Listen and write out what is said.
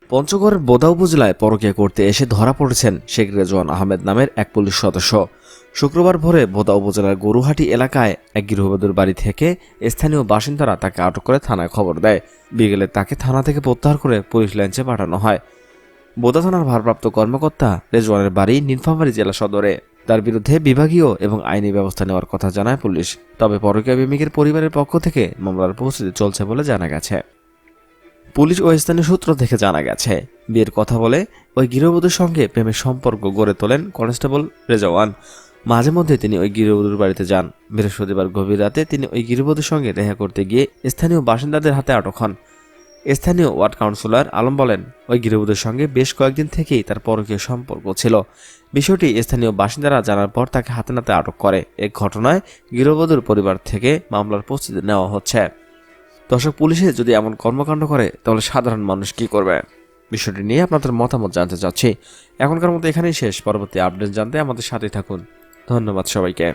পঞ্চগড়ের বোদা উপজেলায় পরকীয়া করতে এসে ধরা পড়েছেন শেখ রেজওয়ান আহমেদ নামের এক পুলিশ সদস্য। শুক্রবার ভোরে বোদা উপজেলার গরুহাটি এলাকায় এক গৃহবধূর বাড়ি থেকে স্থানীয় বাসিন্দারা তাকে আটক করে থানায় খবর দেয়। বিকেলে তাকে থানা থেকে প্রত্যাহার করে পুলিশ লাইনে পাঠানো হয়। বোদা থানার ভারপ্রাপ্ত কর্মকর্তা রেজওয়ানের বাড়ি নীলফামারী জেলা সদরে। তার বিরুদ্ধে বিভাগীয় এবং আইনি ব্যবস্থা নেওয়ার কথা জানায় পুলিশ। তবে পরকীয়া প্রেমিকের পরিবারের পক্ষ থেকে মামলার প্রস্তুতি চলছে বলে জানা গেছে। পুলিশ ও স্থানীয় সূত্র থেকে জানা গেছে, বিয়ের কথা বলে ওই গৃহবধূর সঙ্গে প্রেমের সম্পর্ক গড়ে তোলেন কনস্টেবল রেজওয়ান। মাঝে মধ্যে তিনি ওই গৃহবধূর বাড়িতে যান। বৃহস্পতিবার গভীর রাতে তিনি ওই গৃহবধূর সঙ্গে দেখা করতে গিয়ে স্থানীয় বাসিন্দাদের হাতে আটক হন। স্থানীয় ওয়ার্ড কাউন্সিলর আলম বলেন, ওই গৃহবধূর সঙ্গে বেশ কয়েকদিন থেকেই তার পরকীয় সম্পর্ক ছিল। বিষয়টি স্থানীয় বাসিন্দারা জানার পর তাকে হাতে নাতে আটক করে। এই ঘটনায় গৃহবধূর পরিবার থেকে মামলার প্রস্তুতি নেওয়া হচ্ছে। দর্শক, পুলিশে যদি এমন কর্মকাণ্ড করে তাহলে সাধারণ মানুষ কি করবে? বিষয়টি নিয়ে আপনাদের মতামত জানতে চাচ্ছি। এখনকার মতো এখানেই শেষ। পরবর্তী আপডেট জানতে আমাদের সাথে থাকুন। ধন্যবাদ সবাইকে।